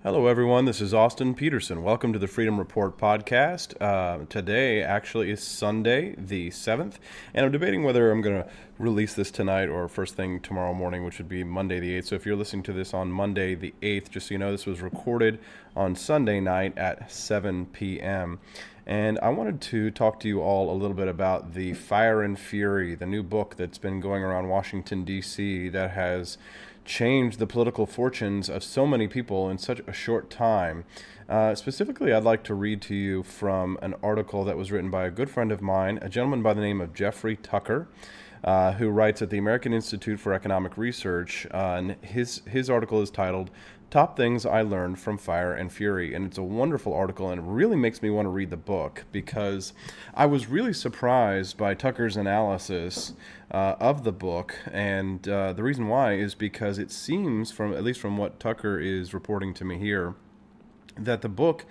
Hello, everyone. This is Austin Petersen. Welcome to the Freedom Report podcast. Today actually is Sunday, the 7th, and I'm debating whether I'm going to release this tonight or first thing tomorrow morning, which would be Monday the 8th. So if you're listening to this on Monday the 8th, just so you know, this was recorded on Sunday night at 7 p.m. And I wanted to talk to you all a little bit about the Fire and Fury, the new book that's been going around Washington, D.C. that has changed the political fortunes of so many people in such a short time. Specifically, I'd like to read to you from an article that was written by a good friend of mine, a gentleman by the name of Jeffrey Tucker, who writes at the American Institute for Economic Research. And his article is titled Top Things I Learned from Fire and Fury. And it's a wonderful article, and it really makes me want to read the book because I was really surprised by Tucker's analysis of the book. And the reason why is because it seems, at least from what Tucker is reporting to me here, that the book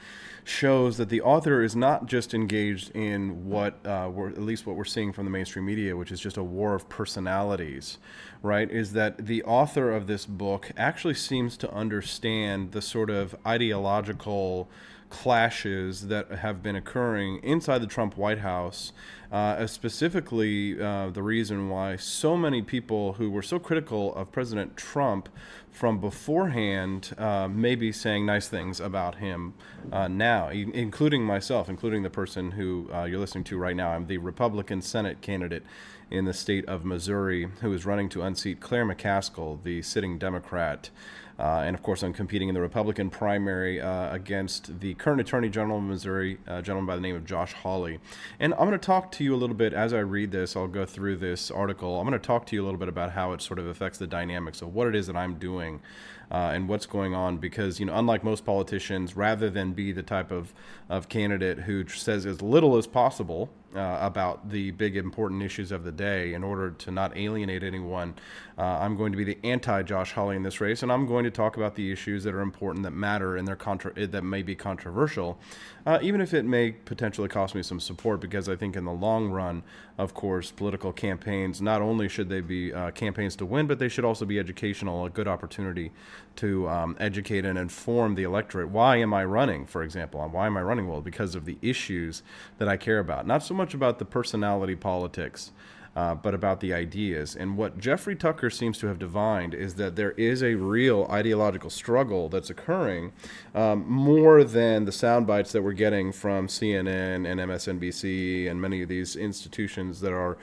shows that the author is not just engaged in at least what we're seeing from the mainstream media, which is just a war of personalities, right? Is that the author of this book actually seems to understand the sort of ideological clashes that have been occurring inside the Trump White House, specifically the reason why so many people who were so critical of President Trump from beforehand may be saying nice things about him now, including myself, including the person who you're listening to right now. I'm the Republican Senate candidate in the state of Missouri who is running to unseat Claire McCaskill, the sitting Democrat. And of course, I'm competing in the Republican primary against the current Attorney General of Missouri, a gentleman by the name of Josh Hawley. And I'm going to talk to you a little bit as I read this. I'll go through this article. I'm going to talk to you a little bit about how it sort of affects the dynamics of what it is that I'm doing and what's going on. Because, unlike most politicians, rather than be the type of candidate who says as little as possible about the big important issues of the day in order to not alienate anyone, I'm going to be the anti-Josh Hawley in this race, and I'm going to talk about the issues that are important, that matter, and that may be controversial, even if it may potentially cost me some support, because I think in the long run, of course, political campaigns, not only should they be campaigns to win, but they should also be educational, a good opportunity to educate and inform the electorate. Why am I running, for example? Why am I running? Well, because of the issues that I care about. Not so much about the personality politics, but about the ideas. And what Jeffrey Tucker seems to have divined is that there is a real ideological struggle that's occurring, more than the sound bites that we're getting from CNN and MSNBC and many of these institutions that are,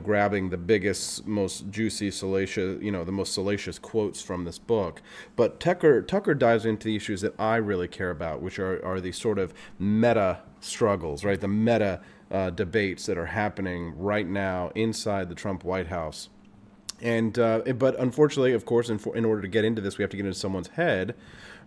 grabbing the biggest, most juicy, salacious, the most salacious quotes from this book. But Tucker dives into the issues that I really care about, which are these sort of meta struggles, right? The meta debates that are happening right now inside the Trump White House. And but unfortunately, of course, in order to get into this, we have to get into someone's head,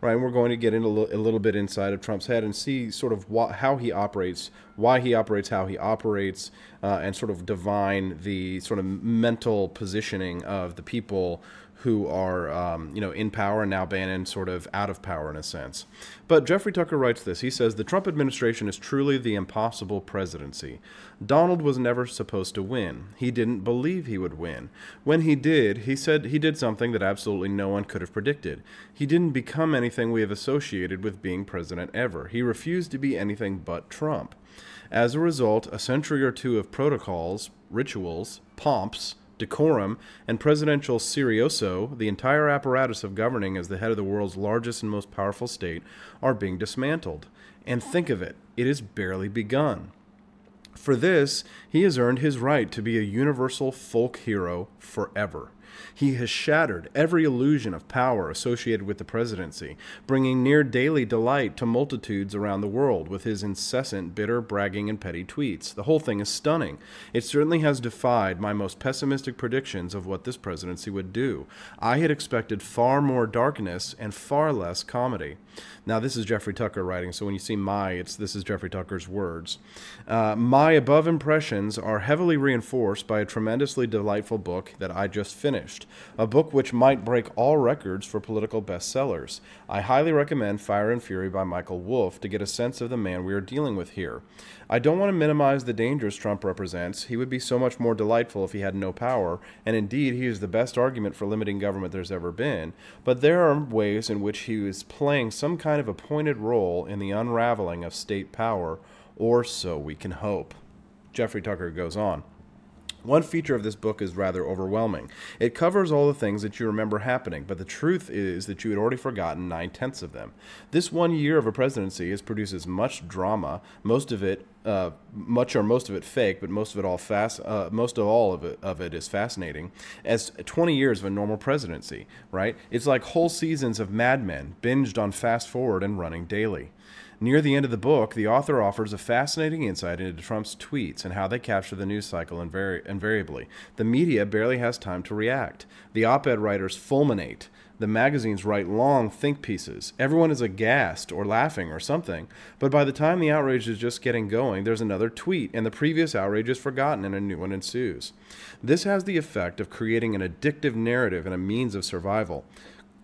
right? And we're going to get into a little bit inside of Trump's head and see sort of how he operates, why he operates, how he operates, and sort of divine the sort of mental positioning of the people who are, in power, and now Bannon sort of out of power in a sense. But Jeffrey Tucker writes this. He says, the Trump administration is truly the impossible presidency. Donald was never supposed to win. He didn't believe he would win. When he did, he said he did something that absolutely no one could have predicted. He didn't become anything we have associated with being president ever. He refused to be anything but Trump. As a result, a century or two of protocols, rituals, pomps, decorum, and presidential serioso, the entire apparatus of governing as the head of the world's largest and most powerful state, are being dismantled. And think of it, it has barely begun. For this, he has earned his right to be a universal folk hero forever. He has shattered every illusion of power associated with the presidency, bringing near daily delight to multitudes around the world with his incessant, bitter bragging and petty tweets. The whole thing is stunning. It certainly has defied my most pessimistic predictions of what this presidency would do. I had expected far more darkness and far less comedy. Now, this is Jeffrey Tucker writing, so when you see this is Jeffrey Tucker's words. My above impressions are heavily reinforced by a tremendously delightful book that I just finished. finished, a book which might break all records for political bestsellers. I highly recommend Fire and Fury by Michael Wolff to get a sense of the man we are dealing with here. I don't want to minimize the dangers Trump represents. He would be so much more delightful if he had no power, and indeed he is the best argument for limiting government there's ever been, but there are ways in which he is playing some kind of appointed role in the unraveling of state power, or so we can hope. Jeffrey Tucker goes on. One feature of this book is rather overwhelming. It covers all the things that you remember happening, but the truth is that you had already forgotten 9/10 of them. This 1 year of a presidency has produced as much drama, most of it fake, but most of it is fascinating, as 20 years of a normal presidency, right? It's like whole seasons of Mad Men, binged on fast forward and running daily. Near the end of the book, the author offers a fascinating insight into Trump's tweets and how they capture the news cycle invariably. The media barely has time to react. The op-ed writers fulminate. The magazines write long think pieces. Everyone is aghast or laughing or something. But by the time the outrage is just getting going, there's another tweet, and the previous outrage is forgotten and a new one ensues. This has the effect of creating an addictive narrative and a means of survival.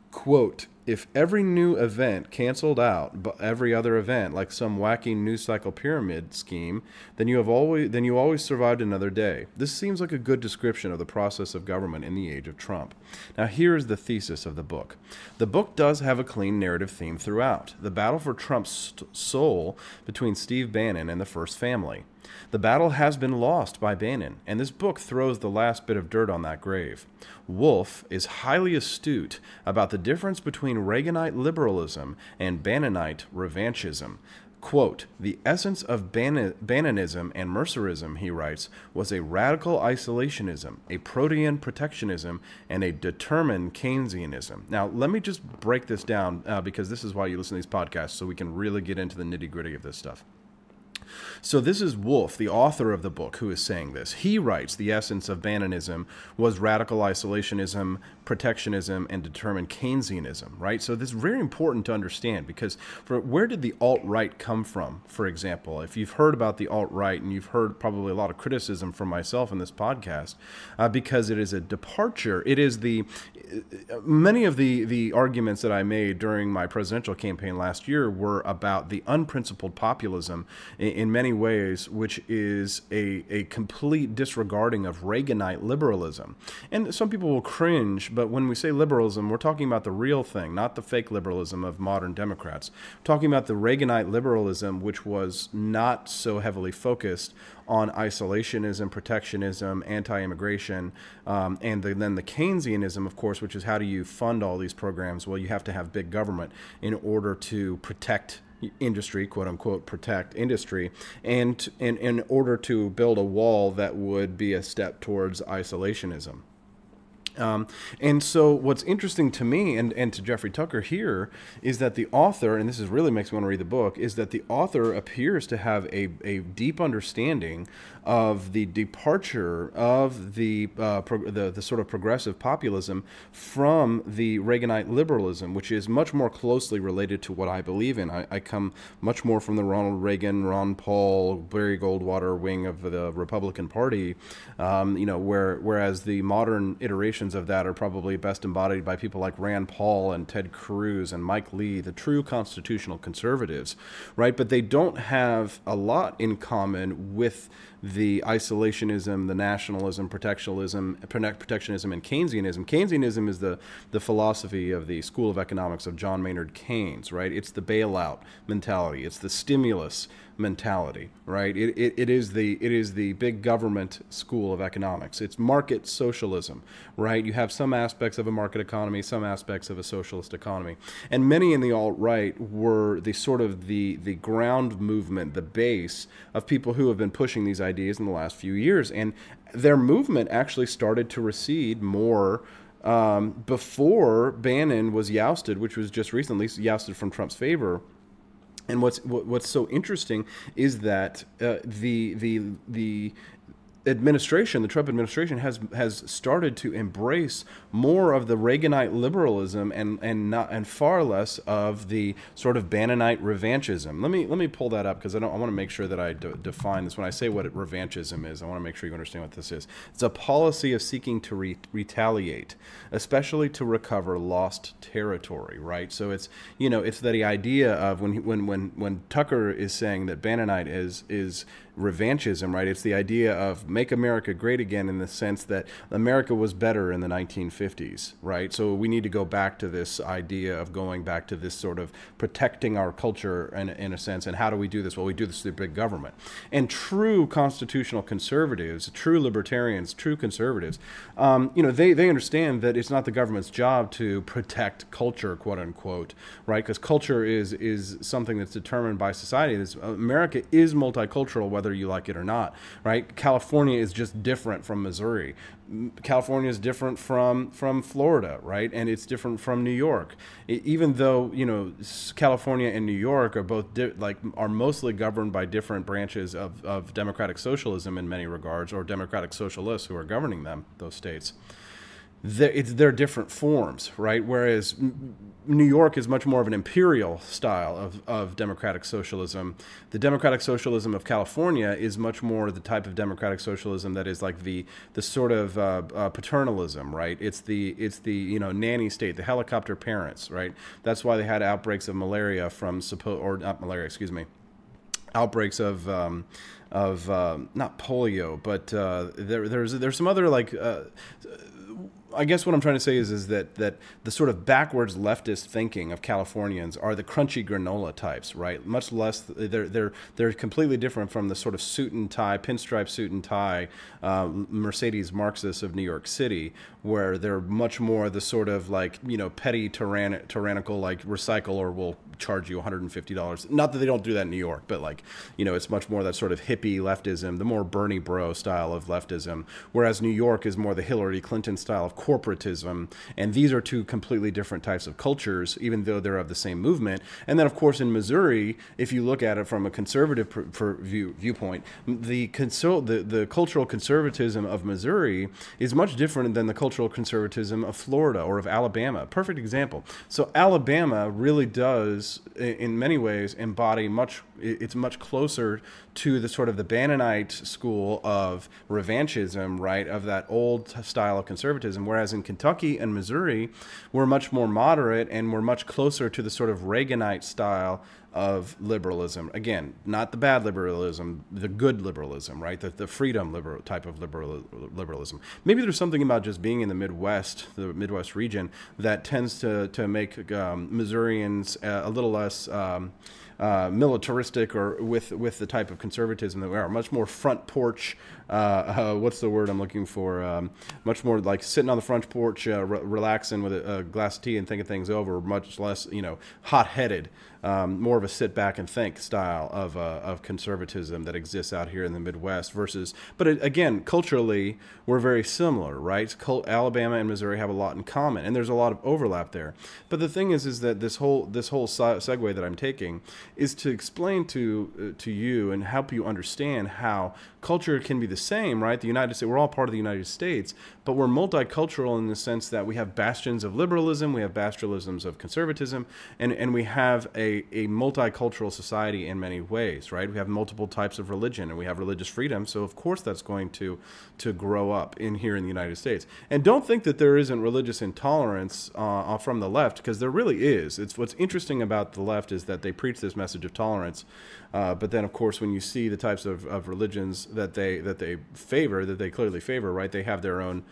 Quote, if every new event canceled out every other event like some wacky news cycle pyramid scheme, then you always survived another day. This seems like a good description of the process of government in the age of Trump. Now here is the thesis of the book. The book does have a clean narrative theme throughout. The battle for Trump's soul between Steve Bannon and the First Family. The battle has been lost by Bannon, and this book throws the last bit of dirt on that grave. Wolff is highly astute about the difference between Reaganite liberalism and Bannonite revanchism. Quote, the essence of Bannonism and Mercerism, he writes, was a radical isolationism, a protean protectionism, and a determined Keynesianism. Now, let me just break this down because this is why you listen to these podcasts, so we can really get into the nitty-gritty of this stuff. So this is Wolff, the author of the book, who is saying this. He writes the essence of Bannonism was radical isolationism, protectionism, and determined Keynesianism, right? So this is very important to understand because where did the alt-right come from, for example? If you've heard about the alt-right, and you've heard probably a lot of criticism from myself in this podcast, because it is a departure. It is many of the arguments that I made during my presidential campaign last year were about the unprincipled populism in many ways, which is a complete disregarding of Reaganite liberalism. And some people will cringe, but when we say liberalism, we're talking about the real thing, not the fake liberalism of modern Democrats. We're talking about the Reaganite liberalism, which was not so heavily focused on isolationism, protectionism, anti-immigration, and then the Keynesianism, of course, which is how do you fund all these programs? Well, you have to have big government in order to protect industry, quote unquote, protect industry, and in order to build a wall that would be a step towards isolationism. And so what's interesting to me and to Jeffrey Tucker here is that the author, and this is really makes me want to read the book, is that the author appears to have a deep understanding of the departure of the sort of progressive populism from the Reaganite liberalism, which is much more closely related to what I believe in. I come much more from the Ronald Reagan, Ron Paul, Barry Goldwater wing of the Republican Party, whereas the modern iterations of that are probably best embodied by people like Rand Paul and Ted Cruz and Mike Lee, the true constitutional conservatives, right? But they don't have a lot in common with the isolationism, the nationalism, protectionism, and Keynesianism. Keynesianism is the philosophy of the School of Economics of John Maynard Keynes, right? It's the bailout mentality. It's the stimulus mentality, right? It is the big government school of economics. It's market socialism, right? You have some aspects of a market economy, some aspects of a socialist economy. And many in the alt-right were the sort of the ground movement, the base of people who have been pushing these ideas in the last few years. And their movement actually started to recede more before Bannon was ousted, which was just recently ousted from Trump's favor. And what's so interesting is that administration, the Trump administration, has started to embrace more of the Reaganite liberalism and far less of the sort of Bannonite revanchism. Let me pull that up, because I want to make sure that I define this. When I say what revanchism is, I want to make sure you understand what this is. It's a policy of seeking to retaliate, especially to recover lost territory, right? So it's, you know, it's the idea of when Tucker is saying that Bannonite is revanchism, right? It's the idea of make America great again, in the sense that America was better in the 1950s, right? So we need to go back to this idea of going back to this sort of protecting our culture in a sense. And how do we do this? Well, we do this through big government. And true constitutional conservatives, true libertarians, true conservatives, you know, they understand that it's not the government's job to protect culture, quote unquote, right? Because culture is something that's determined by society. America is multicultural, whether you like it or not, right? California is just different from Missouri. California is different from Florida, right? And it's different from New York. Even though, you know, California and New York are both are mostly governed by different branches of democratic socialism in many regards, or democratic socialists who are governing them, those states. They're different forms, right? Whereas New York is much more of an imperial style of democratic socialism. The democratic socialism of California is much more the type of democratic socialism that is like the sort of paternalism, right? It's the you know, nanny state, the helicopter parents, right? That's why they had outbreaks of malaria outbreaks of not polio, but there's some other I guess what I'm trying to say is that the sort of backwards leftist thinking of Californians are the crunchy granola types, right? Much less, they're completely different from the sort of suit and tie, pinstripe suit and tie, Mercedes Marxists of New York City, where they're much more the sort of like, you know, petty tyrannical, like recycle or we'll charge you $150. Not that they don't do that in New York, but like, you know, it's much more that sort of hippie leftism, the more Bernie bro style of leftism, whereas New York is more the Hillary Clinton style of corporatism. And these are two completely different types of cultures, even though they're of the same movement. And then, of course, in Missouri, if you look at it from a conservative viewpoint, the cultural conservatism of Missouri is much different than the cultural conservatism of Florida or of Alabama. Perfect example. So Alabama really does, in many ways, embody it's much closer to the sort of the Bannonite school of revanchism, right, of that old style of conservatism, whereas in Kentucky and Missouri, we're much more moderate and we're much closer to the sort of Reaganite style of liberalism. Again, not the bad liberalism, the good liberalism, right? The freedom type of liberalism. Maybe there's something about just being in the Midwest region, that tends to make Missourians a little less militaristic, or with the type of conservatism that we are. Much more front porch, what's the word I'm looking for? Much more like sitting on the front porch, relaxing with a glass of tea and thinking things over, much less, you know, hot-headed. More of a sit back and think style of conservatism that exists out here in the Midwest but again, culturally, we're very similar, right? Alabama and Missouri have a lot in common, and there's a lot of overlap there. But the thing is that this whole segue that I'm taking is to explain to you and help you understand how culture can be the same, right? The United States, we're all part of the United States, but we're multicultural in the sense that we have bastions of liberalism, we have bastionisms of conservatism, and we have a multicultural society in many ways, right? We have multiple types of religion, and we have religious freedom, so of course that's going to grow up in here in the United States. And don't think that there isn't religious intolerance from the left, because there really is. It's what's interesting about the left is that they preach this message of tolerance, but then of course when you see the types of religions that they favor, that they clearly favor, right? They have their own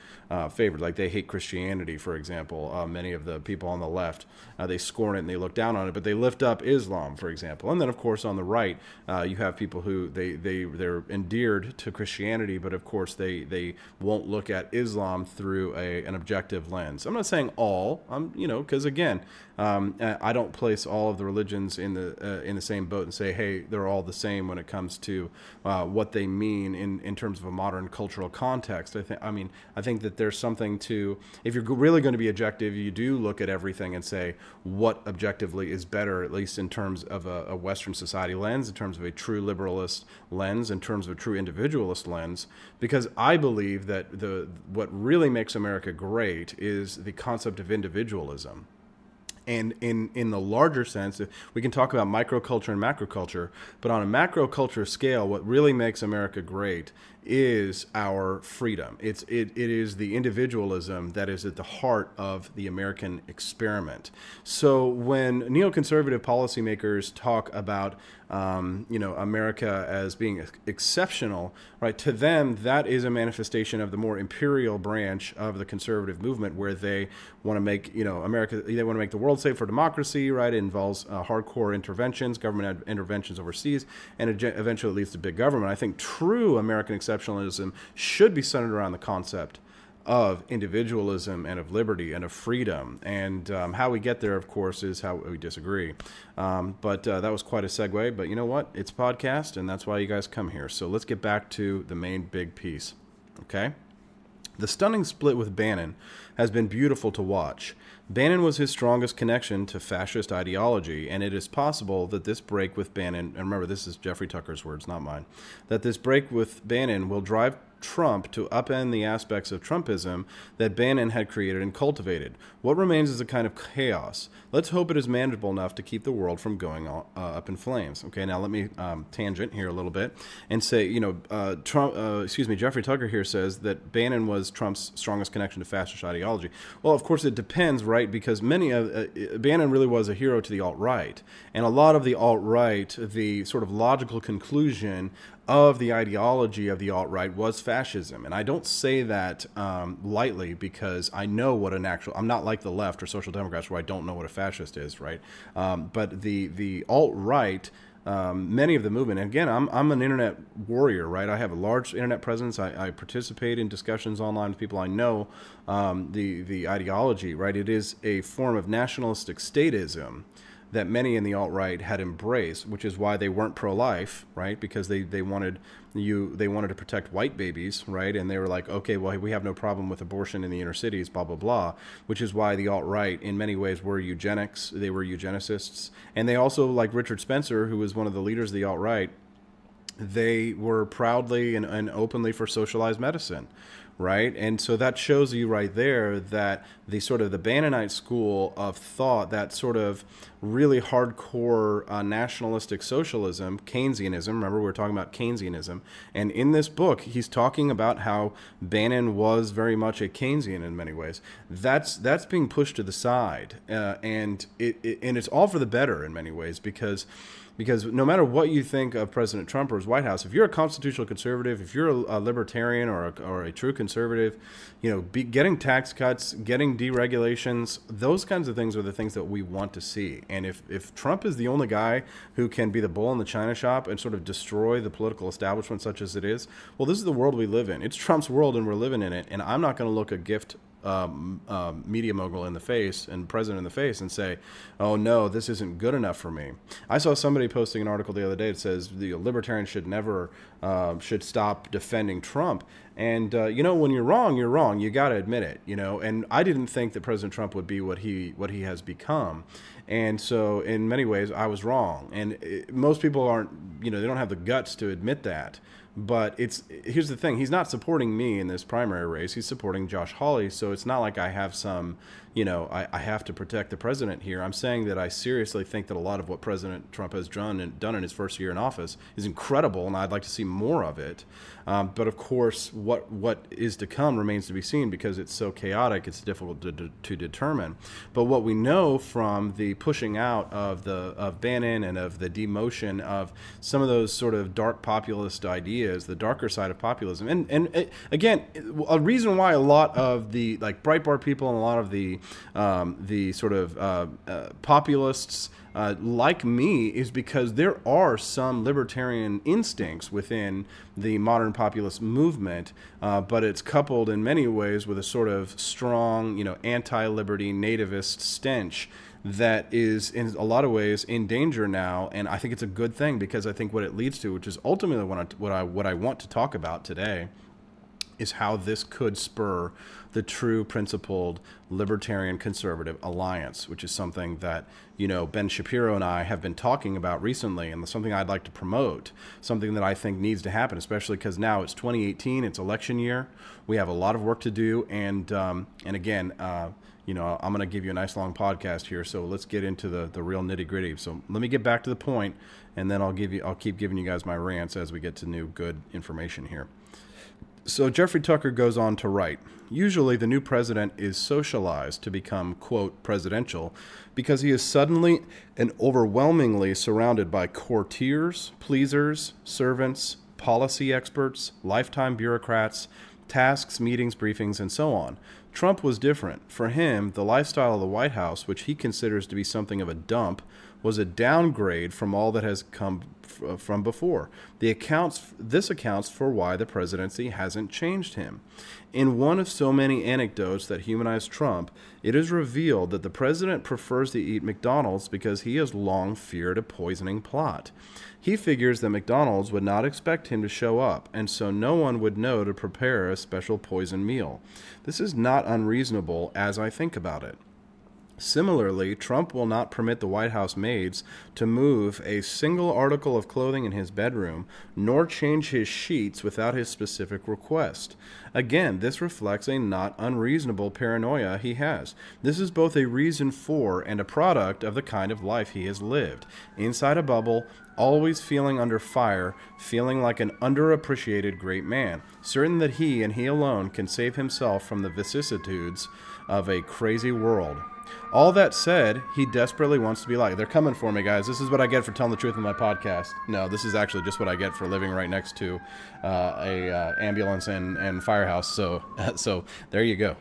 favor. Like they hate Christianity, for example. Many of the people on the left, they scorn it and they look down on it, but they lift up Islam, for example. And then of course on the right, you have people who they're endeared to Christianity, but of course they won't look at Islam through an objective lens. I'm not saying all, because again, I don't place all of the religions in the same boat and say, hey, they're all the same when it comes to what they mean in terms of a modern cultural context. I think that there's something to, if you're really going to be objective, you do look at everything and say what objectively is better. least in terms of a Western society lens, in terms of a true liberalist lens, in terms of a true individualist lens, because I believe that what really makes America great is the concept of individualism. And in the larger sense, we can talk about microculture and macroculture, but on a macroculture scale, what really makes America great is our freedom. It is the individualism that is at the heart of the American experiment. So when neoconservative policymakers talk about America as being exceptional, right? To them, that is a manifestation of the more imperial branch of the conservative movement, where they want to make America. They want to make the world safe for democracy, right? It involves hardcore interventions, government interventions overseas, and eventually it leads to big government. I think true American exceptionalism should be centered around the concept of individualism and of liberty and of freedom. And how we get there, of course, is how we disagree. But that was quite a segue. But you know what? It's a podcast, and that's why you guys come here. So let's get back to the main big piece. Okay? The stunning split with Bannon has been beautiful to watch. Bannon was his strongest connection to fascist ideology, and it is possible that this break with Bannon, and remember, this is Jeffrey Tucker's words, not mine, that this break with Bannon will drive Trump to upend the aspects of Trumpism that Bannon had created and cultivated. What remains is a kind of chaos. Let's hope it is manageable enough to keep the world from going up in flames. Okay, now let me tangent here a little bit and say, Jeffrey Tucker here says that Bannon was Trump's strongest connection to fascist ideology. Well, of course it depends, right? Because Bannon really was a hero to the alt-right, and a lot of the alt-right, the sort of logical conclusion of the ideology of the alt-right was fascism. And I don't say that lightly, because I know what I'm not like the left or social democrats where I don't know what a fascist is, right? But the alt-right, many of the movement, and again, I'm an internet warrior, right? I have a large internet presence. I participate in discussions online with people I know. The ideology, right? It is a form of nationalistic statism that many in the alt-right had embraced, which is why they weren't pro-life, right? Because they wanted to protect white babies, right? And they were like, okay, well, we have no problem with abortion in the inner cities, blah, blah, blah, which is why the alt-right in many ways were eugenics. They were eugenicists. And they also, like Richard Spencer, who was one of the leaders of the alt-right, they were proudly and openly for socialized medicine, right? And so that shows you right there that the sort of the Bannonite school of thought, that sort of really hardcore nationalistic socialism, Keynesianism, remember we were talking about Keynesianism, and in this book he's talking about how Bannon was very much a Keynesian in many ways. That's being pushed to the side, and it's all for the better in many ways, because no matter what you think of President Trump or his White House, if you're a constitutional conservative, if you're a libertarian or a true conservative, getting tax cuts, getting deregulations, those kinds of things are the things that we want to see. And if Trump is the only guy who can be the bull in the china shop and sort of destroy the political establishment such as it is, well, this is the world we live in. It's Trump's world and we're living in it. And I'm not going to look a gift media mogul in the face and president in the face and say, oh no, this isn't good enough for me. I saw somebody posting an article the other day that says the libertarians should never should stop defending Trump. And when you're wrong, you're wrong. You got to admit it. And I didn't think that President Trump would be what he has become. And so in many ways I was wrong. And most people aren't, they don't have the guts to admit that. But here's the thing. He's not supporting me in this primary race. He's supporting Josh Hawley. So it's not like I have some, I have to protect the president here. I'm saying that I seriously think that a lot of what President Trump has done in his first year in office is incredible, and I'd like to see more of it. But of course, what is to come remains to be seen, because it's so chaotic, it's difficult to determine. But what we know from the pushing out of Bannon and of the demotion of some of those sort of dark populist ideas, the darker side of populism, and again, a reason why a lot of the Breitbart people and a lot of the sort of populists like me is because there are some libertarian instincts within the modern populist movement, but it's coupled in many ways with a sort of strong, anti-liberty nativist stench that is in a lot of ways in danger now. And I think it's a good thing, because I think what it leads to, which is ultimately what I want to talk about today, is how this could spur the true principled libertarian conservative alliance, which is something that, you know, Ben Shapiro and I have been talking about recently, and something I'd like to promote, something that I think needs to happen, especially because now it's 2018, it's election year. We have a lot of work to do, and again, you know, I'm going to give you a nice long podcast here, so let's get into the real nitty gritty. So let me get back to the point, and then I'll keep giving you guys my rants as we get to new good information here. So Jeffrey Tucker goes on to write, usually the new president is socialized to become, quote, presidential because he is suddenly and overwhelmingly surrounded by courtiers, pleasers, servants, policy experts, lifetime bureaucrats, tasks, meetings, briefings, and so on. Trump was different. For him, the lifestyle of the White House, which he considers to be something of a dump, was a downgrade from all that has come from before. This accounts for why the presidency hasn't changed him. In one of so many anecdotes that humanize Trump, it is revealed that the president prefers to eat McDonald's because he has long feared a poisoning plot. He figures that McDonald's would not expect him to show up, and so no one would know to prepare a special poison meal. This is not unreasonable as I think about it. Similarly, Trump will not permit the White House maids to move a single article of clothing in his bedroom, nor change his sheets without his specific request. Again, this reflects a not unreasonable paranoia he has. This is both a reason for and a product of the kind of life he has lived. Inside a bubble, always feeling under fire, feeling like an underappreciated great man, certain that he and he alone can save himself from the vicissitudes of a crazy world. All that said, he desperately wants to be liked. They're coming for me, guys. This is what I get for telling the truth in my podcast. No, this is actually just what I get for living right next to a ambulance and firehouse. So there you go.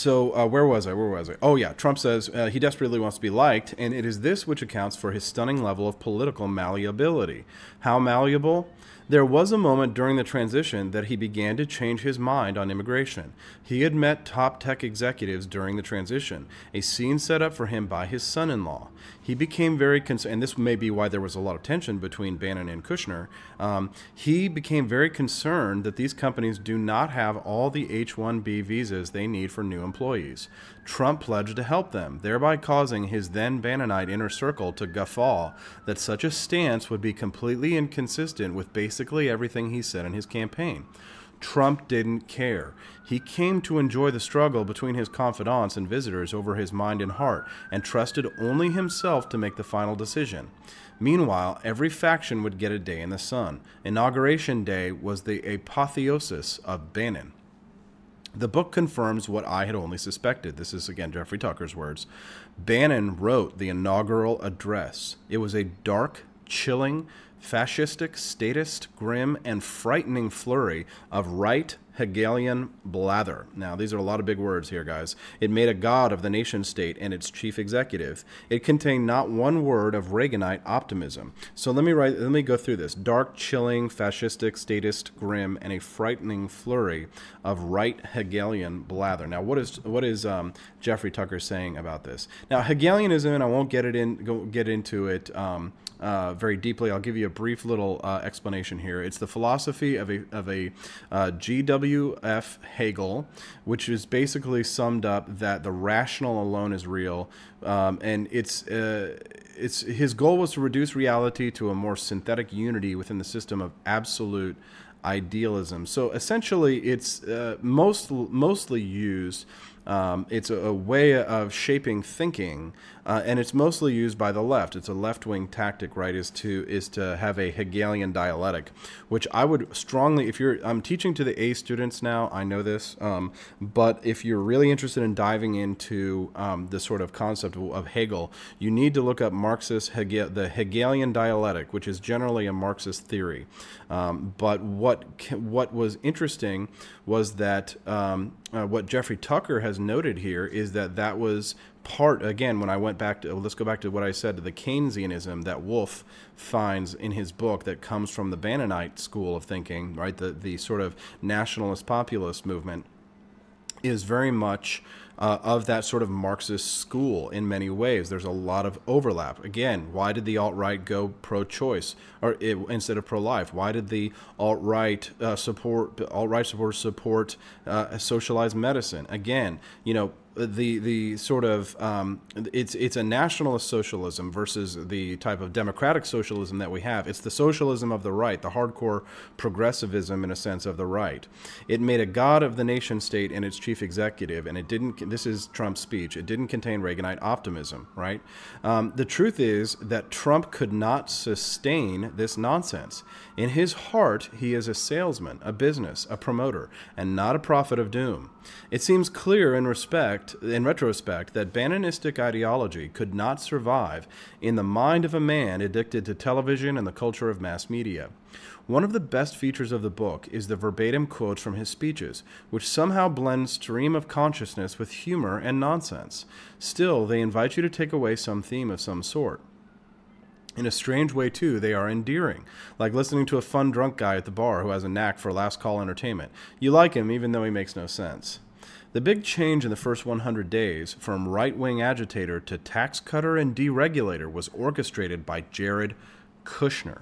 Where was I? Oh, yeah. Trump says he desperately wants to be liked, and it is this which accounts for his stunning level of political malleability. How malleable? There was a moment during the transition that he began to change his mind on immigration. He had met top tech executives during the transition, a scene set up for him by his son-in-law. He became very concerned, and this may be why there was a lot of tension between Bannon and Kushner. He became very concerned that these companies do not have all the H-1B visas they need for new employees. Trump pledged to help them, thereby causing his then Bannonite inner circle to guffaw that such a stance would be completely inconsistent with basically everything he said in his campaign. Trump didn't care. He came to enjoy the struggle between his confidants and visitors over his mind and heart, and trusted only himself to make the final decision. Meanwhile, every faction would get a day in the sun. Inauguration Day was the apotheosis of Bannon. The book confirms what I had only suspected. This is, again, Jeffrey Tucker's words. Bannon wrote the inaugural address. It was a dark, chilling, fascistic, statist, grim, and frightening flurry of right Hegelian blather. Now, these are a lot of big words here, guys. It made a god of the nation-state and its chief executive. It contained not one word of Reaganite optimism. So let me go through this. Dark, chilling, fascistic, statist, grim, and a frightening flurry of right Hegelian blather. Now, what is Jeffrey Tucker saying about this? Now, Hegelianism, and I won't get into it very deeply. I'll give you a brief little explanation here. It's the philosophy of a G.W.F. Hegel, which is basically summed up that the rational alone is real, and it's his goal was to reduce reality to a more synthetic unity within the system of absolute idealism. So essentially, it's mostly used. It's a way of shaping thinking, and it's mostly used by the left. It's a left-wing tactic, right? Is to have a Hegelian dialectic, which I would strongly, I'm teaching to the A students now. I know this, but if you're really interested in diving into the sort of concept of Hegel, you need to look up the Hegelian dialectic, which is generally a Marxist theory. But what was interesting was that what Jeffrey Tucker has noted here is that was part, again, when I went back to, let's go back to what I said, to the Keynesianism that Wolff finds in his book that comes from the Bannonite school of thinking, right? The sort of nationalist populist movement. is very much of that sort of Marxist school in many ways. There's a lot of overlap. Again, why did the alt-right go pro-choice instead of pro-life? Why did the alt-right supporters support socialized medicine? Again, you know, the sort of it's a nationalist socialism versus the type of democratic socialism that we have. It's the socialism of the right, the hardcore progressivism in a sense of the right. It made a god of the nation state and its chief executive, and it didn't. This is Trump's speech. It didn't contain Reaganite optimism, right? The truth is that Trump could not sustain this nonsense. In his heart, he is a salesman, a business, a promoter, and not a prophet of doom. It seems clear in retrospect, that Bannonistic ideology could not survive in the mind of a man addicted to television and the culture of mass media. One of the best features of the book is the verbatim quotes from his speeches, which somehow blend stream of consciousness with humor and nonsense. Still, they invite you to take away some theme of some sort. In a strange way, too, they are endearing, like listening to a fun drunk guy at the bar who has a knack for last call entertainment. You like him even though he makes no sense. The big change in the first 100 days, from right-wing agitator to tax cutter and deregulator, was orchestrated by Jared Kushner.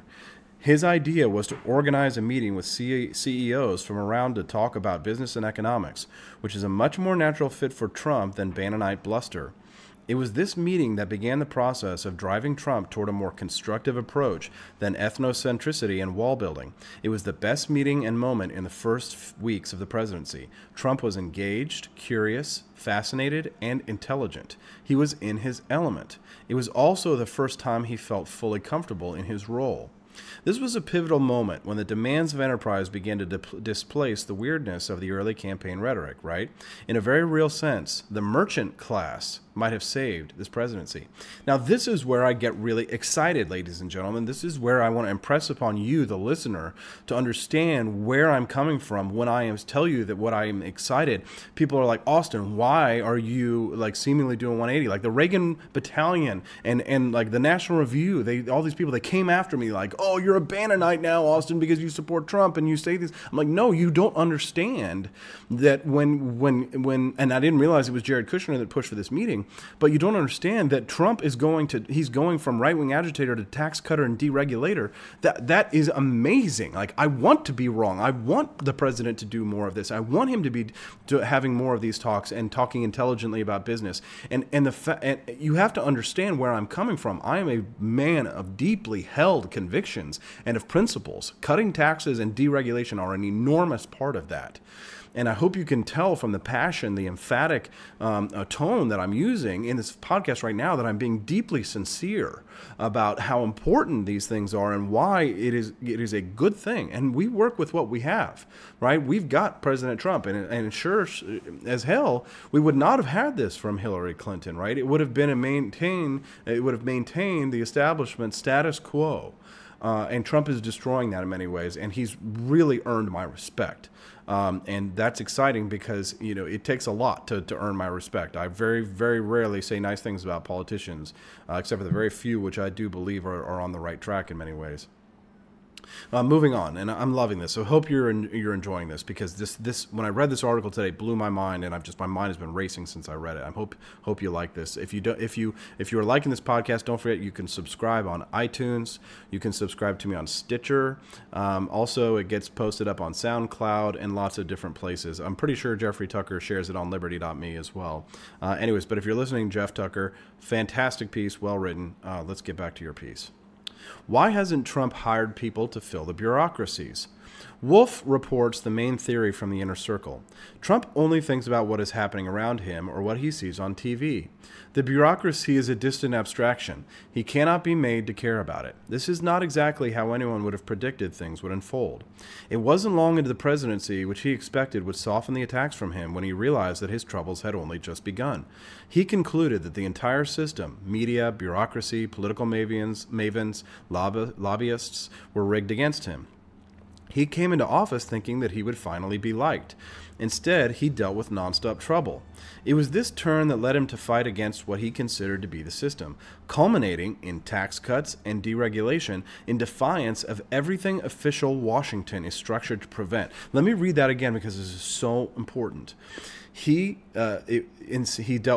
His idea was to organize a meeting with CEOs from around to talk about business and economics, which is a much more natural fit for Trump than Bannonite bluster. It was this meeting that began the process of driving Trump toward a more constructive approach than ethnocentricity and wall building. It was the best meeting and moment in the first weeks of the presidency. Trump was engaged, curious, fascinated, and intelligent. He was in his element. It was also the first time he felt fully comfortable in his role. This was a pivotal moment when the demands of enterprise began to displace the weirdness of the early campaign rhetoric, right? In a very real sense, the merchant class might have saved this presidency. Now, this is where I get really excited, ladies and gentlemen. This is where I want to impress upon you, the listener, to understand where I'm coming from when I tell you that what I am excited. People are like, Austin, why are you like seemingly doing 180? Like the Reagan Battalion and like the National Review, all these people, they came after me like, oh, you're a Bannonite now, Austin, because you support Trump and you say this. I'm like, no, you don't understand that when and I didn't realize it was Jared Kushner that pushed for this meeting. But you don't understand that Trump is he's going from right-wing agitator to tax cutter and deregulator. That is amazing. Like, I want to be wrong. I want the president to do more of this. I want him to be having more of these talks and talking intelligently about business. And you have to understand where I'm coming from. I am a man of deeply held convictions and of principles. Cutting taxes and deregulation are an enormous part of that. And I hope you can tell from the passion, the emphatic tone that I'm using in this podcast right now that I'm being deeply sincere about how important these things are and why it is a good thing. And we work with what we have, right? We've got President Trump, and sure as hell, we would not have had this from Hillary Clinton, right? It would have maintained the establishment status quo. And Trump is destroying that in many ways, and he's really earned my respect. And that's exciting because, you know, it takes a lot to earn my respect. I very, very rarely say nice things about politicians, except for the very few which I do believe are on the right track in many ways. Moving on, and I'm loving this. So hope you're enjoying this, because this when I read this article today, it blew my mind, and my mind has been racing since I read it. I hope you like this. If you are liking this podcast, don't forget you can subscribe on iTunes. You can subscribe to me on Stitcher. Also, it gets posted up on SoundCloud and lots of different places. I'm pretty sure Jeffrey Tucker shares it on Liberty.me as well. Anyways, but if you're listening, Jeff Tucker, fantastic piece, well written. Let's get back to your piece. Why hasn't Trump hired people to fill the bureaucracies? Wolf reports the main theory from the inner circle. Trump only thinks about what is happening around him or what he sees on TV. The bureaucracy is a distant abstraction. He cannot be made to care about it. This is not exactly how anyone would have predicted things would unfold. It wasn't long into the presidency which he expected would soften the attacks from him when he realized that his troubles had only just begun. He concluded that the entire system, media, bureaucracy, political mavens, lobbyists, were rigged against him. He came into office thinking that he would finally be liked, Instead, he dealt with nonstop trouble. It was this turn that led him to fight against what he considered to be the system, culminating in tax cuts and deregulation in defiance of everything official Washington is structured to prevent. Let me read that again because this is so important. He dealt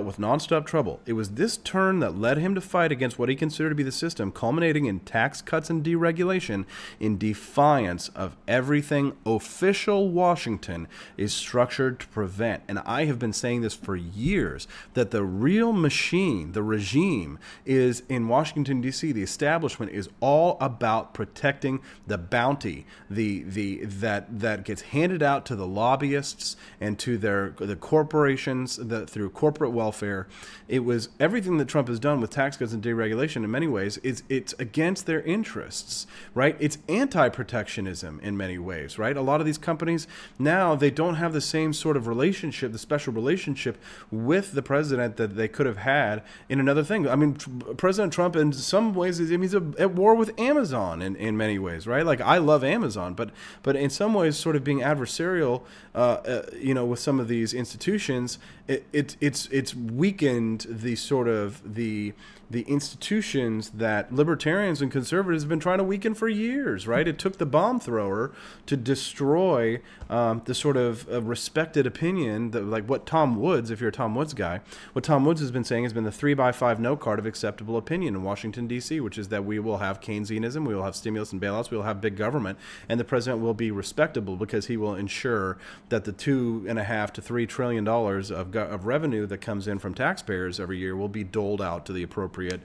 with nonstop trouble. It was this turn that led him to fight against what he considered to be the system, culminating in tax cuts and deregulation in defiance of everything official Washington is structured to prevent. And I have been saying this for years, that the real machine, the regime, is in Washington, D.C. The establishment is all about protecting the bounty that gets handed out to the lobbyists and to the corporations through corporate welfare. It was everything that Trump has done with tax cuts and deregulation in many ways. It's against their interests, right? It's anti-protectionism in many ways, right? A lot of these companies now, they don't have the same sort of relationship, the special relationship with the president that they could have had in another thing. I mean, President Trump in some ways, he's at war with Amazon in many ways, right? Like, I love Amazon, but in some ways sort of being adversarial, with some of these institutions, it's weakened the sort of the institutions that libertarians and conservatives have been trying to weaken for years, right? It took the bomb thrower to destroy the sort of respected opinion that, like, what Tom Woods, if you're a Tom Woods guy, what Tom Woods has been saying has been the 3x5 no card of acceptable opinion in Washington, D.C., which is that we will have Keynesianism, we will have stimulus and bailouts, we will have big government, and the president will be respectable because he will ensure that the $2.5 to $3 trillion of revenue that comes in from taxpayers every year will be doled out to the appropriate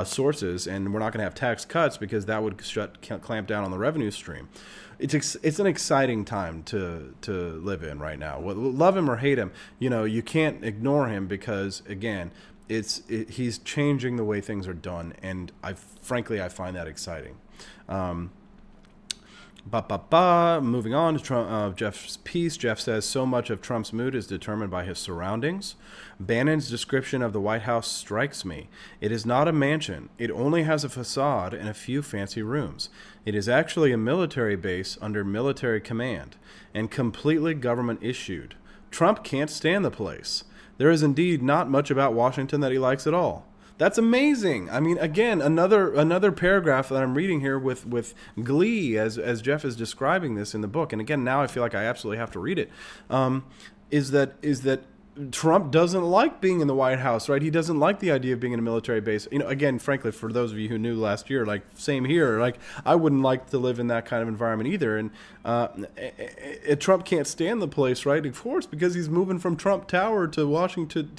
sources, and we're not going to have tax cuts because that would clamp down on the revenue stream. It's an exciting time to live in right now. Love him or hate him, you can't ignore him because, again, he's changing the way things are done, and frankly I find that exciting. Moving on to Trump, Jeff's piece. Jeff says, so much of Trump's mood is determined by his surroundings. Bannon's description of the White House strikes me. It is not a mansion. It only has a facade and a few fancy rooms. It is actually a military base under military command and completely government issued. Trump can't stand the place. There is indeed not much about Washington that he likes at all. That's amazing. I mean, again, another paragraph that I'm reading here with glee as Jeff is describing this in the book. And again, now I feel like I absolutely have to read it. Is that Trump doesn't like being in the White House, right? He doesn't like the idea of being in a military base. Again, frankly, for those of you who knew last year, like, same here. Like, I wouldn't like to live in that kind of environment either. And Trump can't stand the place, right? Of course, because he's moving from Trump Tower to Washington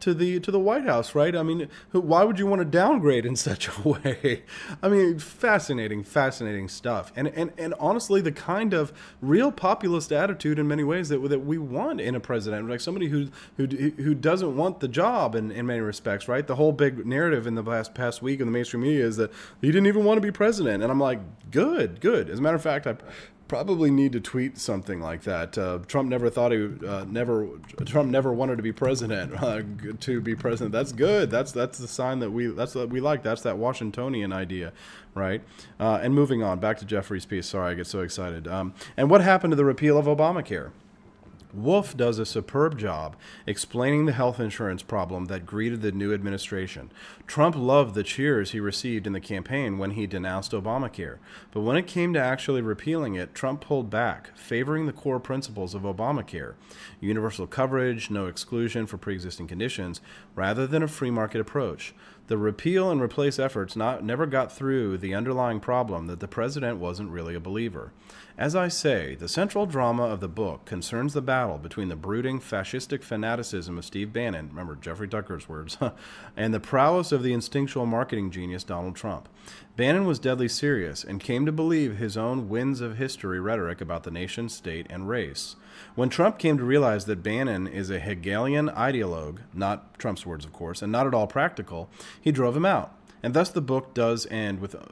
to the White House, right? I mean, why would you want to downgrade in such a way? I mean, fascinating stuff, and honestly, the kind of real populist attitude in many ways that we want in a president, like somebody who doesn't want the job in many respects, right? The whole big narrative in the past week in the mainstream media is that he didn't even want to be president, and I'm like, good. As a matter of fact, I probably need to tweet something like that. Trump never thought Trump never wanted to be president. That's good. That's the sign that's what we like. That's that Washingtonian idea, right? And moving on back to Jeffrey's piece. Sorry, I get so excited. And what happened to the repeal of Obamacare? Wolf does a superb job explaining the health insurance problem that greeted the new administration. Trump loved the cheers he received in the campaign when he denounced Obamacare, but when it came to actually repealing it, Trump pulled back, favoring the core principles of Obamacare: universal coverage, no exclusion for pre-existing conditions, rather than a free market approach. The repeal and replace efforts never got through the underlying problem that the president wasn't really a believer. As I say, the central drama of the book concerns the battle between the brooding fascistic fanaticism of Steve Bannon, remember Jeffrey Tucker's words, and the prowess of the instinctual marketing genius Donald Trump. Bannon was deadly serious and came to believe his own winds of history rhetoric about the nation, state, and race. When Trump came to realize that Bannon is a Hegelian ideologue, not Trump's words, of course, and not at all practical, he drove him out. And thus the book does end with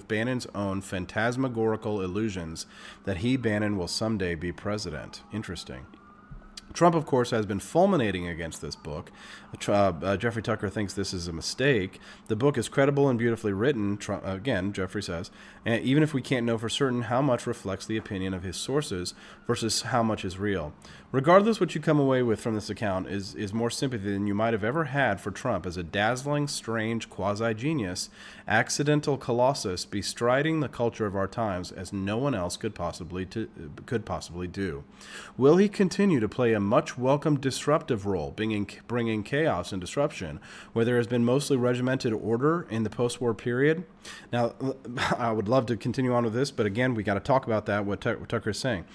Bannon's own phantasmagorical illusions that Bannon will someday be president. Interesting. Trump, of course, has been fulminating against this book. Jeffrey Tucker thinks this is a mistake. The book is credible and beautifully written, again, Jeffrey says, and even if we can't know for certain how much reflects the opinion of his sources versus how much is real. Regardless, what you come away with from this account is more sympathy than you might have ever had for Trump as a dazzling, strange, quasi-genius, accidental colossus bestriding the culture of our times as no one else could possibly do. Will he continue to play a much welcome disruptive role, bringing chaos and disruption where there has been mostly regimented order in the post-war period? Now, I would love to continue on with this, but again, we got to talk about that, what Tucker is saying.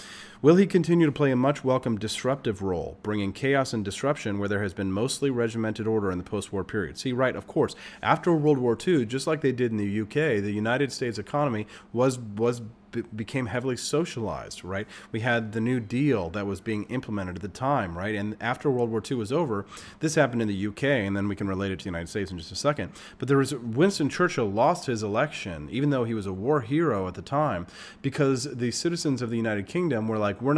Will he continue to play a much welcome disruptive role, bringing chaos and disruption where there has been mostly regimented order in the post-war period? See, right, of course, after World War II, just like they did in the UK, the United States economy became heavily socialized, right? We had the New Deal that was being implemented at the time, right? And after World War II was over, this happened in the UK, and then we can relate it to the United States in just a second. But Winston Churchill lost his election, even though he was a war hero at the time, because the citizens of the United Kingdom were like, we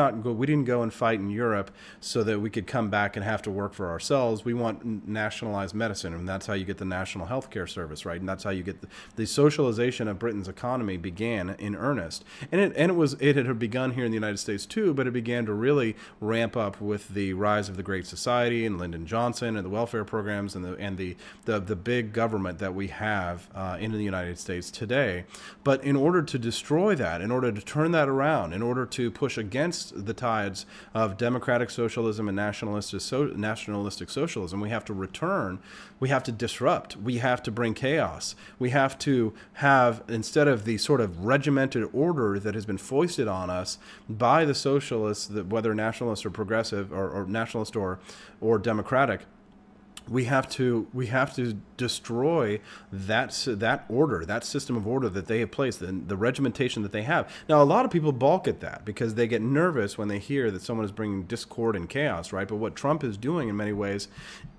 didn't go and fight in Europe so that we could come back and have to work for ourselves. We want nationalized medicine, and that's how you get the National Health Care Service, right? And that's how you get the socialization of Britain's economy began in earnest. And it had begun here in the United States too, but it began to really ramp up with the rise of the Great Society and Lyndon Johnson and the welfare programs and the big government that we have in the United States today. But in order to destroy that, in order to turn that around, in order to push against the tides of democratic socialism and nationalistic socialism, we have to return, we have to disrupt, we have to bring chaos, we have to have, instead of the sort of regimented order that has been foisted on us by the socialists, whether nationalist or progressive or nationalist or democratic, we have to destroy that order, that system of order that they have placed, the regimentation that they have. Now, a lot of people balk at that because they get nervous when they hear that someone is bringing discord and chaos, right? But what Trump is doing in many ways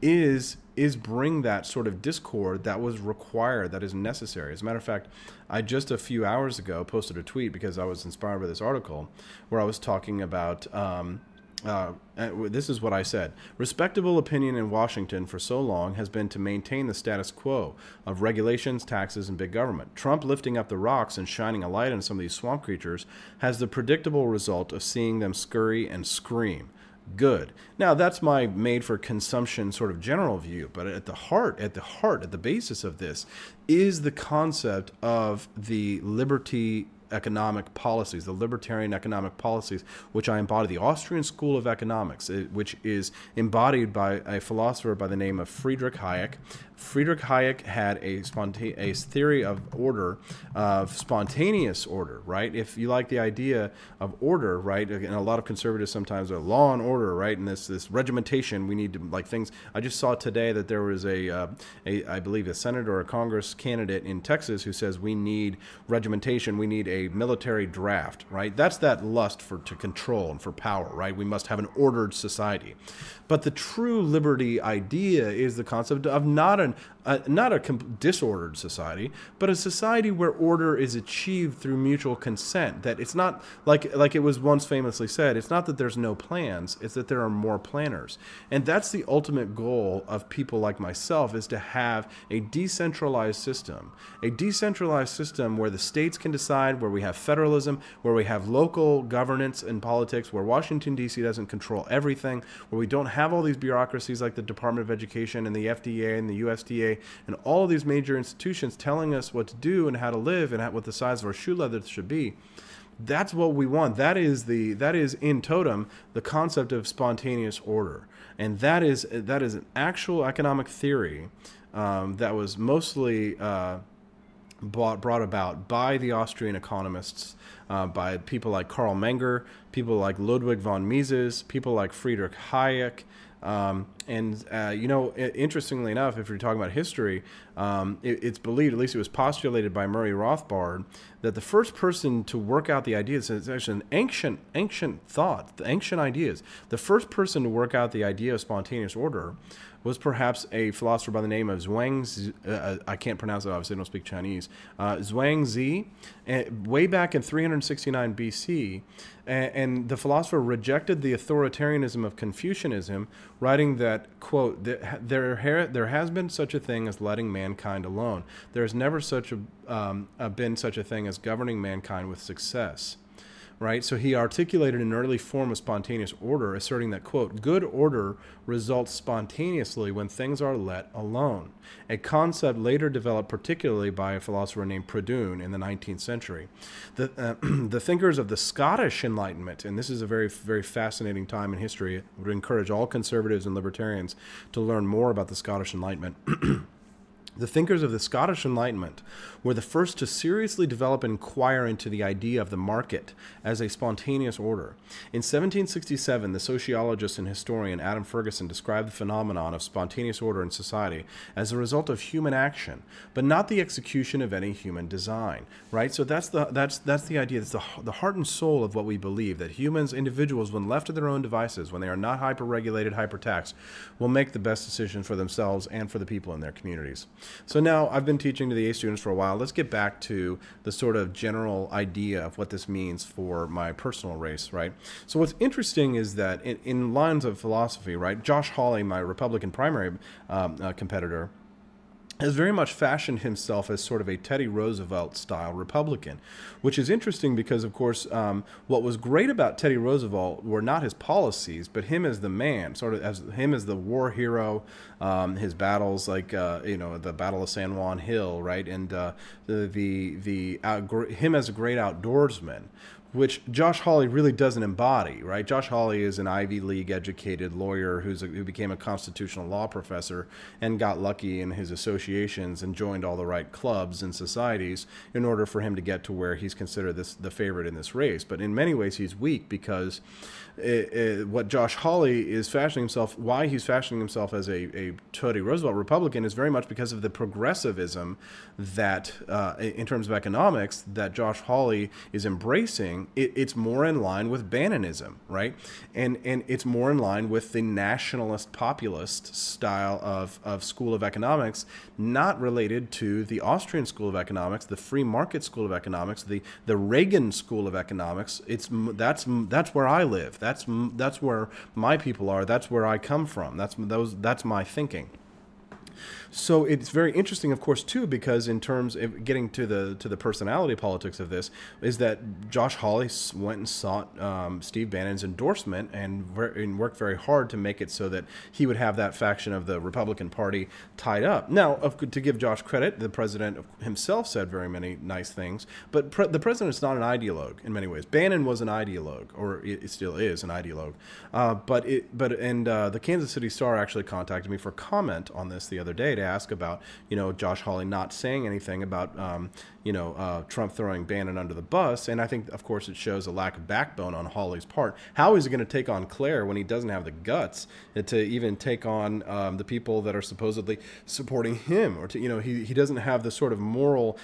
is bring that sort of discord that was required, that is necessary. As a matter of fact, I just a few hours ago posted a tweet because I was inspired by this article where I was talking about this is what I said. Respectable opinion in Washington for so long has been to maintain the status quo of regulations, taxes, and big government. Trump lifting up the rocks and shining a light on some of these swamp creatures has the predictable result of seeing them scurry and scream. Good. Now, that's my made-for-consumption sort of general view, but at the basis of this is the concept of the liberty economic policies, the libertarian economic policies, which I embody, the Austrian School of Economics, which is embodied by a philosopher by the name of Friedrich Hayek. Friedrich Hayek had a theory of order, of spontaneous order, right? If you like the idea of order, right, and a lot of conservatives sometimes are law and order, right, and this regimentation, we need to, like, things. I just saw today that there was I believe a senator or a Congress candidate in Texas who says we need regimentation, we need a military draft, right? That's that lust to control and for power, right? We must have an ordered society. But the true liberty idea is the concept of not a disordered society, but a society where order is achieved through mutual consent. That it's not like it was once famously said, it's not that there's no plans, it's that there are more planners. And that's the ultimate goal of people like myself, is to have a decentralized system where the states can decide, where we have federalism, where we have local governance and politics, where Washington, D.C. doesn't control everything, where we don't have all these bureaucracies like the Department of Education and the FDA and the USDA and all of these major institutions telling us what to do and how to live and what the size of our shoe leather should be. That's what we want. That is in totem the concept of spontaneous order, and that is an actual economic theory that was mostly brought about by the Austrian economists, by people like Karl Menger, people like Ludwig von Mises, people like Friedrich Hayek. Interestingly enough, if you're talking about history, it's believed, at least it was postulated by Murray Rothbard, that the first person to work out the ideas, it's actually an ancient thought, the ancient ideas, the first person to work out the idea of spontaneous order was perhaps a philosopher by the name of Zhuangzi. I can't pronounce it, obviously I don't speak Chinese. Zhuangzi, way back in 369 BC, and the philosopher rejected the authoritarianism of Confucianism, writing that, quote, there has been such a thing as letting mankind alone. There has never been such a thing as governing mankind with success. Right? So he articulated an early form of spontaneous order, asserting that, quote, good order results spontaneously when things are let alone, a concept later developed particularly by a philosopher named Proudhon in the 19th century. The thinkers of the Scottish Enlightenment, and this is a very, very fascinating time in history, I would encourage all conservatives and libertarians to learn more about the Scottish Enlightenment. The thinkers of the Scottish Enlightenment were the first to seriously develop and inquire into the idea of the market as a spontaneous order. In 1767, the sociologist and historian Adam Ferguson described the phenomenon of spontaneous order in society as a result of human action, but not the execution of any human design. Right? So that's the idea. That's the heart and soul of what we believe, that humans, individuals, when left to their own devices, when they are not hyper-regulated, hyper-taxed, will make the best decision for themselves and for the people in their communities. So now I've been teaching to the A students for a while. Let's get back to the sort of general idea of what this means for my personal race, right? So what's interesting is that in lines of philosophy, right, Josh Hawley, my Republican primary competitor, has very much fashioned himself as sort of a Teddy Roosevelt-style Republican, which is interesting because, of course, what was great about Teddy Roosevelt were not his policies, but him as the man, sort of as him as the war hero, his battles like the Battle of San Juan Hill, right, and him as a great outdoorsman, which Josh Hawley really doesn't embody, right? Josh Hawley is an Ivy League educated lawyer who became a constitutional law professor and got lucky in his associations and joined all the right clubs and societies in order for him to get to where he's considered the favorite in this race. But in many ways, he's weak because what Josh Hawley is fashioning himself, why he's fashioning himself as a Teddy Roosevelt Republican, is very much because of the progressivism that, in terms of economics, that Josh Hawley is embracing. It's more in line with Bannonism, right? And it's more in line with the nationalist populist style of school of economics, not related to the Austrian school of economics, the free market school of economics, the Reagan school of economics. That's where I live. That's where my people are. That's where I come from. That's my thinking. So it's very interesting, of course, too, because in terms of getting to the personality politics of this, is that Josh Hawley went and sought Steve Bannon's endorsement and worked very hard to make it so that he would have that faction of the Republican Party tied up. Now, to give Josh credit, the president himself said very many nice things, but the president is not an ideologue in many ways. Bannon was an ideologue, or it still is an ideologue. But the Kansas City Star actually contacted me for comment on this the other day to ask about, Josh Hawley not saying anything about, Trump throwing Bannon under the bus. And I think, of course, it shows a lack of backbone on Hawley's part. How is he going to take on Claire when he doesn't have the guts to even take on the people that are supposedly supporting him? Or he doesn't have the sort of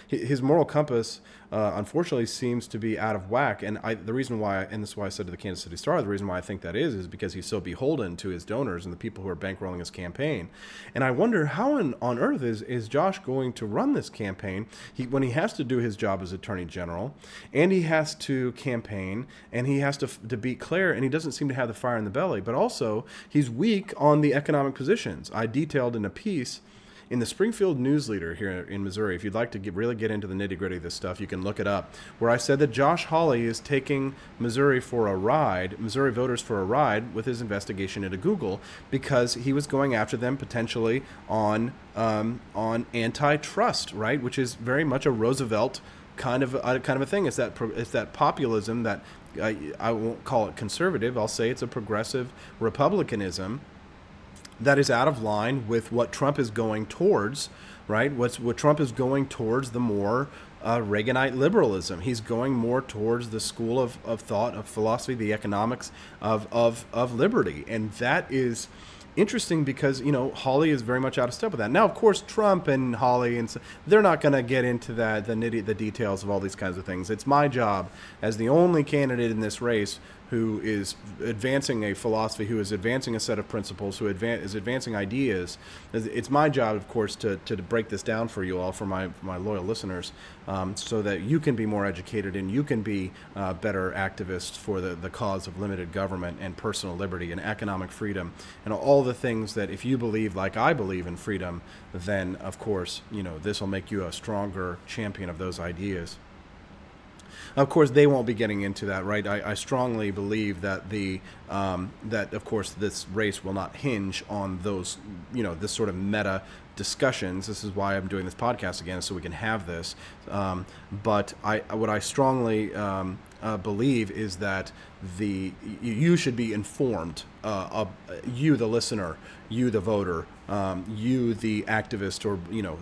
his moral compass, unfortunately, seems to be out of whack. And the reason why, and this is why I said to the Kansas City Star, the reason why I think that is because he's so beholden to his donors and the people who are bankrolling his campaign. And I wonder how on earth is Josh going to run this campaign when he has to do his job as Attorney General, and he has to campaign, and he has to beat Claire, and he doesn't seem to have the fire in the belly. But also, he's weak on the economic positions. I detailed in a piece in the Springfield News Leader here in Missouri. If you'd like to really get into the nitty-gritty of this stuff, you can look it up, where I said that Josh Hawley is taking Missouri voters for a ride with his investigation into Google, because he was going after them potentially on antitrust, right, which is very much a Roosevelt kind of a thing. It's that populism that I won't call it conservative. I'll say it's a progressive republicanism that is out of line with what Trump is going towards, right? What Trump is going towards, the more Reaganite liberalism. He's going more towards the school of thought, of philosophy, the economics of liberty. And that is interesting because, Hawley is very much out of step with that. Now, of course, Trump and Hawley, they're not going to get into the details of all these kinds of things. It's my job as the only candidate in this race who is advancing a philosophy, who is advancing a set of principles, who is advancing ideas. It's my job, of course, to break this down for you all, for my loyal listeners, so that you can be more educated and you can be better activists for the cause of limited government and personal liberty and economic freedom and all the things that, if you believe like I believe in freedom, then of course, this will make you a stronger champion of those ideas. Of course, they won't be getting into that, right? I strongly believe that that of course this race will not hinge on those, this sort of meta discussions. This is why I'm doing this podcast again, so we can have this. But what I strongly believe is that you should be informed. You, the listener, you, the voter, you, the activist, or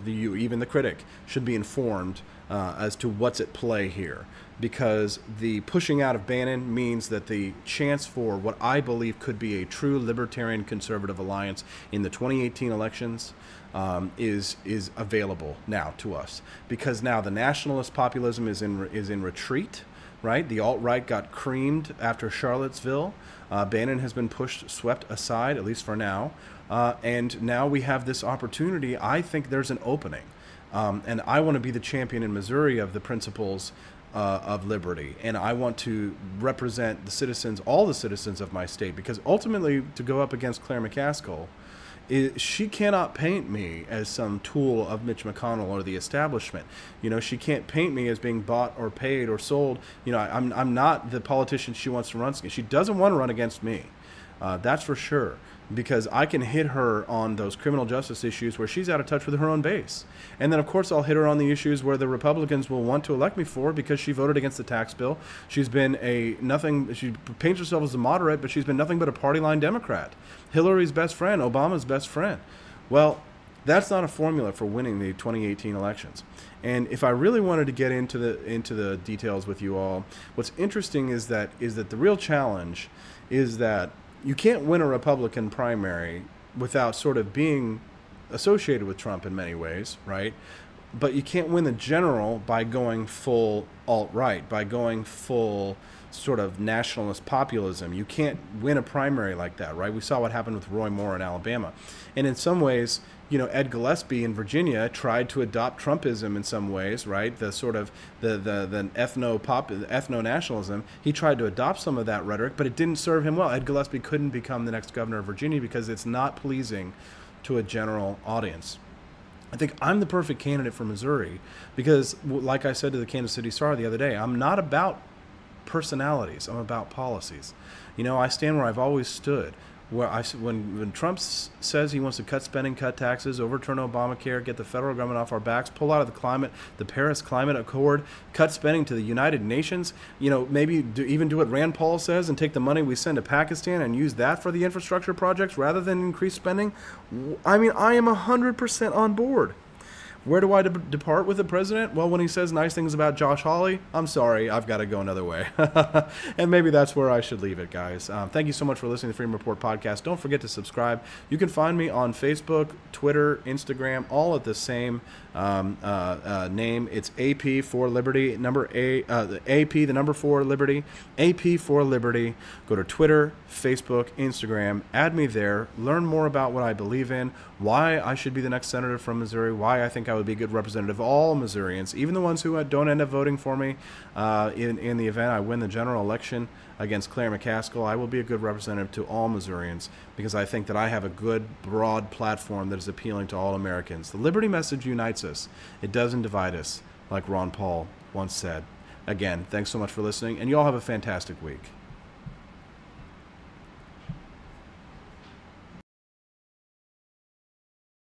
even the critic, should be informed as to what's at play here. Because the pushing out of Bannon means that the chance for what I believe could be a true libertarian conservative alliance in the 2018 elections is available now to us. Because now the nationalist populism is in retreat, right? The alt-right got creamed after Charlottesville. Bannon has been swept aside, at least for now. And now we have this opportunity. I think there's an opening. And I want to be the champion in Missouri of the principles of liberty, and I want to represent the citizens, all the citizens of my state, because ultimately, to go up against Claire McCaskill, she cannot paint me as some tool of Mitch McConnell or the establishment. She can't paint me as being bought or paid or sold. I'm not the politician she wants to run against. She doesn't want to run against me. That's for sure. Because I can hit her on those criminal justice issues where she's out of touch with her own base. And then, of course, I'll hit her on the issues where the Republicans will want to elect me for, because she voted against the tax bill. She's been she paints herself as a moderate, but she's been nothing but a party line Democrat. Hillary's best friend, Obama's best friend. Well, that's not a formula for winning the 2018 elections. And if I really wanted to get into the details with you all, what's interesting is that the real challenge is that you can't win a Republican primary without sort of being associated with Trump in many ways, right? But you can't win the general by going full alt-right, by going full sort of nationalist populism. You can't win a primary like that, right? We saw what happened with Roy Moore in Alabama. And in some ways, Ed Gillespie in Virginia tried to adopt Trumpism in some ways, right? The sort of the ethno-nationalism. He tried to adopt some of that rhetoric, but it didn't serve him well. Ed Gillespie couldn't become the next governor of Virginia because it's not pleasing to a general audience. I think I'm the perfect candidate for Missouri because, like I said to the Kansas City Star the other day, I'm not about personalities. I'm about policies. I stand where I've always stood. When Trump says he wants to cut spending, cut taxes, overturn Obamacare, get the federal government off our backs, pull out of the Paris Climate Accord, cut spending to the United Nations, maybe even do what Rand Paul says and take the money we send to Pakistan and use that for the infrastructure projects rather than increase spending. I am 100% on board. Where do I depart with the president? Well, when he says nice things about Josh Hawley, I'm sorry, I've got to go another way. And maybe that's where I should leave it, guys. Thank you so much for listening to the Freedom Report podcast. Don't forget to subscribe. You can find me on Facebook, Twitter, Instagram, all at the same name. It's AP for Liberty, AP, the number 4 Liberty, AP for Liberty. Go to Twitter, Facebook, Instagram, add me there, learn more about what I believe in, why I should be the next senator from Missouri, why I think I would be a good representative of all Missourians, even the ones who don't end up voting for me in the event I win the general election against Claire McCaskill. I will be a good representative to all Missourians because I think that I have a good, broad platform that is appealing to all Americans. The liberty message unites us. It doesn't divide us, like Ron Paul once said. Again, thanks so much for listening, and you all have a fantastic week.